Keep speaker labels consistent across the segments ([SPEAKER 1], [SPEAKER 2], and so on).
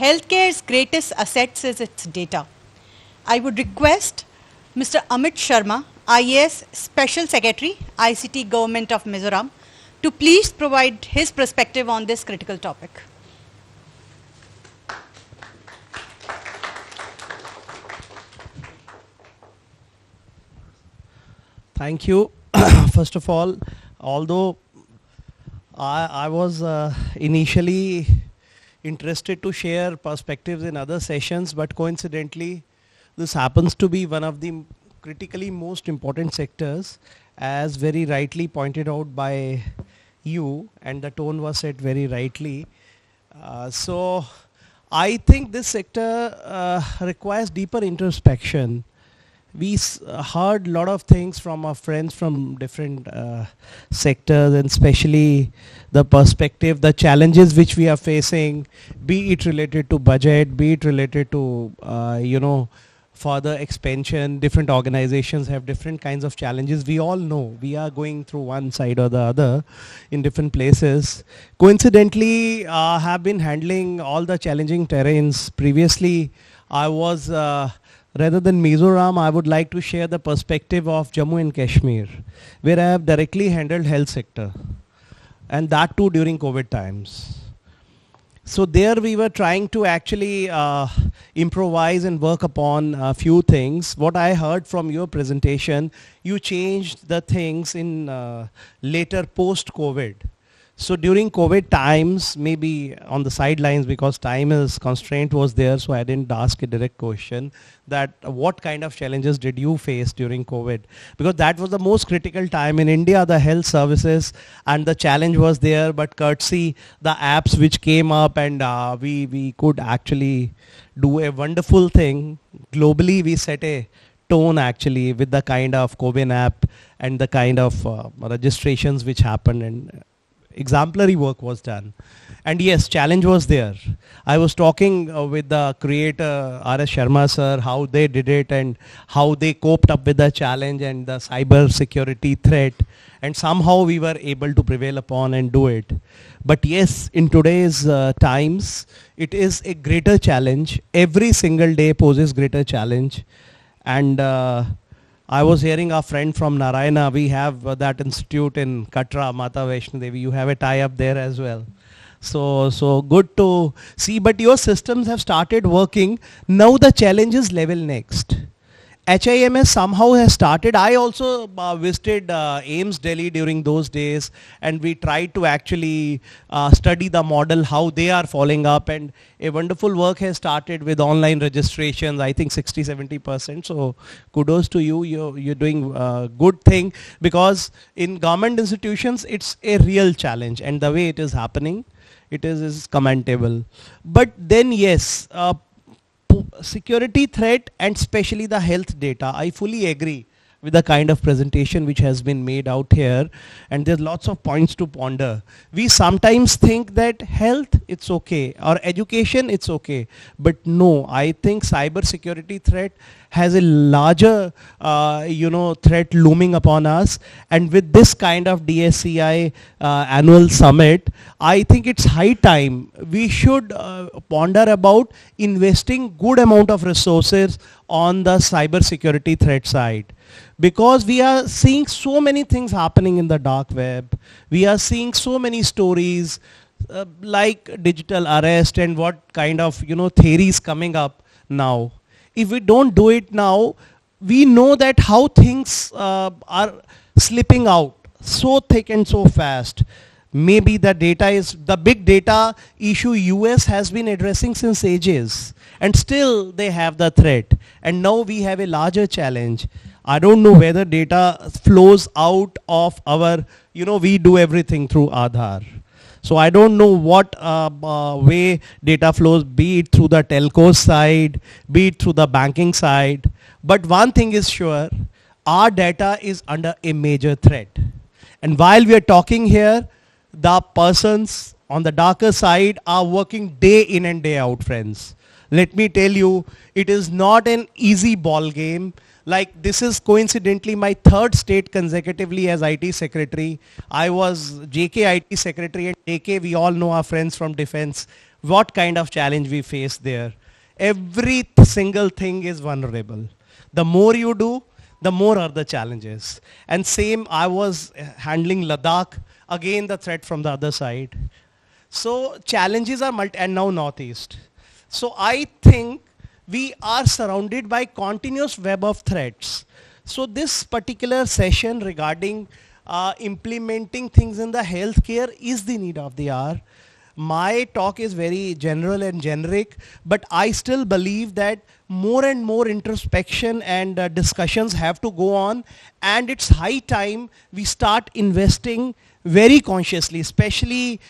[SPEAKER 1] healthcare's greatest assets is its data. I would request Mr. Amit Sharma, IAS Special Secretary, ICT Government of Mizoram, to please provide his perspective on this critical topic.
[SPEAKER 2] Thank you. First of all, although I was initially interested to share perspectives in other sessions, but coincidentally, this happens to be one of the critically most important sectors, as very rightly pointed out by you, and the tone was set very rightly. So I think this sector requires deeper introspection. We heard a lot of things from our friends from different sectors, and especially the perspective, the challenges which we are facing, be it related to budget, be it related to further expansion. Different organizations have different kinds of challenges. We all know we are going through one side or the other in different places. Coincidentally, have been handling all the challenging terrains. Previously, I was rather than Mizoram, I would like to share the perspective of Jammu and Kashmir, where I have directly handled health sector, and that too during COVID times. So there we were trying to actually improvise and work upon a few things. What I heard from your presentation, you changed the things in later post-COVID. So during COVID times, maybe on the sidelines, because time is constraint was there, so I didn't ask a direct question, that what kind of challenges did you face during COVID? Because that was the most critical time in India, the health services, and the challenge was there, but courtesy the apps which came up, and we could actually do a wonderful thing. Globally, we set a tone actually with the kind of COVID app and the kind of registrations which happened, and exemplary work was done. And yes, challenge was there. I was talking with the creator, R.S. Sharma sir, how they did it and how they coped up with the challenge and the cyber security threat. And somehow we were able to prevail upon and do it. But yes, in today's times, it is a greater challenge. Every single day poses greater challenge. And I was hearing a friend from Narayana, we have that institute in Katra, Mata Vaishno Devi. You have a tie-up there as well. So good to see, but your systems have started working. Now the challenge is level next. HIMS somehow has started. I also visited AIMS Delhi during those days, and we tried to actually study the model, how they are following up, and a wonderful work has started with online registrations, I think 60-70%. So kudos to you. You're doing a good thing, because in government institutions, it's a real challenge, and the way it is happening, it is commendable. But then yes, security threat and especially the health data, I fully agree with the kind of presentation which has been made out here, and there's lots of points to ponder. We sometimes think that health, it's okay, or education, it's okay, but no, I think cyber security threat has a larger threat looming upon us, and with this kind of DSCI annual summit, I think it's high time we should ponder about investing good amount of resources on the cyber security threat side. Because we are seeing so many things happening in the dark web. We are seeing so many stories like digital arrest and what kind of theories coming up now. If we don't do it now, we know that how things are slipping out so thick and so fast. Maybe the data is, the big data issue US has been addressing since ages, and still they have the threat. And now we have a larger challenge. I don't know whether data flows out of our, we do everything through Aadhaar. So I don't know what way data flows, be it through the telco side, be it through the banking side. But one thing is sure, our data is under a major threat. And while we are talking here, the persons on the darker side are working day in and day out, friends. Let me tell you, it is not an easy ball game. Like, this is coincidentally my third state consecutively as IT secretary. I was JK IT secretary, and JK, we all know our friends from defense. what kind of challenge we face there. Every single thing is vulnerable. The more you do, the more are the challenges. And same, I was handling Ladakh, again the threat from the other side. So challenges are and now Northeast. So I think we are surrounded by continuous web of threats. So this particular session regarding implementing things in the healthcare is the need of the hour. My talk is very general and generic, but I still believe that more and more introspection and discussions have to go on, and it's high time we start investing very consciously, especially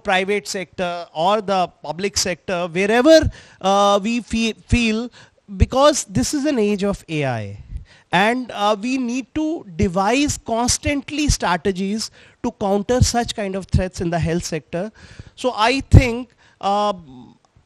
[SPEAKER 2] private sector or the public sector, wherever we feel, because this is an age of AI. And we need to devise constantly strategies to counter such kind of threats in the health sector. So I think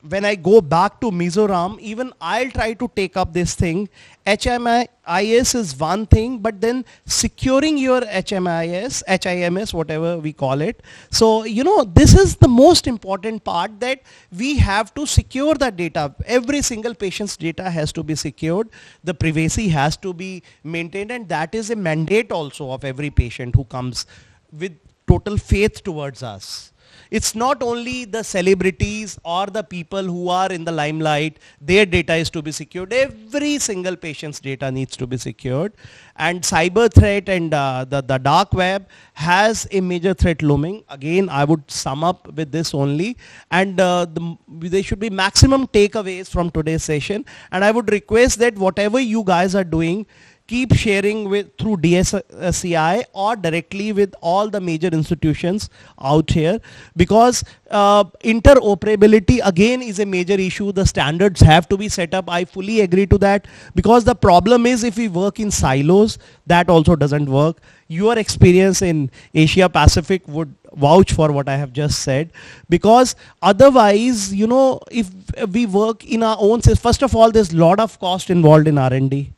[SPEAKER 2] when I go back to Mizoram, even I'll try to take up this thing. HMIS is one thing, but then securing your HIMS, whatever we call it. So, this is the most important part, that we have to secure the data. Every single patient's data has to be secured. The privacy has to be maintained, and that is a mandate also of every patient who comes with total faith towards us. It's not only the celebrities or the people who are in the limelight, their data is to be secured. Every single patient's data needs to be secured. And cyber threat and the dark web has a major threat looming. Again, I would sum up with this only. And there should be maximum takeaways from today's session. And I would request that whatever you guys are doing, keep sharing through DSCI or directly with all the major institutions out here, because interoperability again is a major issue. The standards have to be set up. I fully agree to that, because the problem is if we work in silos, that also doesn't work. Your experience in Asia Pacific would vouch for what I have just said, because otherwise, if we work in our own, first of all, there's a lot of cost involved in R&D.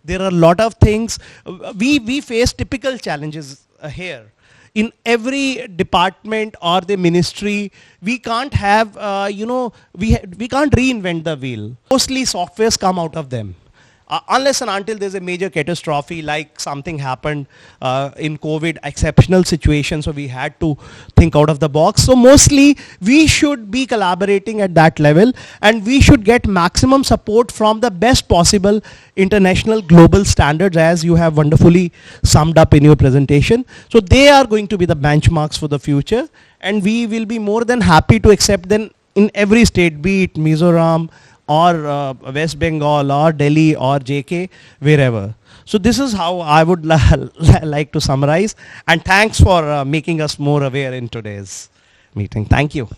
[SPEAKER 2] There are a lot of things. We face typical challenges here. In every department or the ministry, we can't have, we can't reinvent the wheel. Mostly softwares come out of them. Unless and until there's a major catastrophe, like something happened in COVID, exceptional situation, so we had to think out of the box. So mostly we should be collaborating at that level, and we should get maximum support from the best possible international global standards, as you have wonderfully summed up in your presentation. So they are going to be the benchmarks for the future, and we will be more than happy to accept them in every state, be it Mizoram, or West Bengal, or Delhi, or JK, wherever. So this is how I would like to summarize. And thanks for making us more aware in today's meeting. Thank you.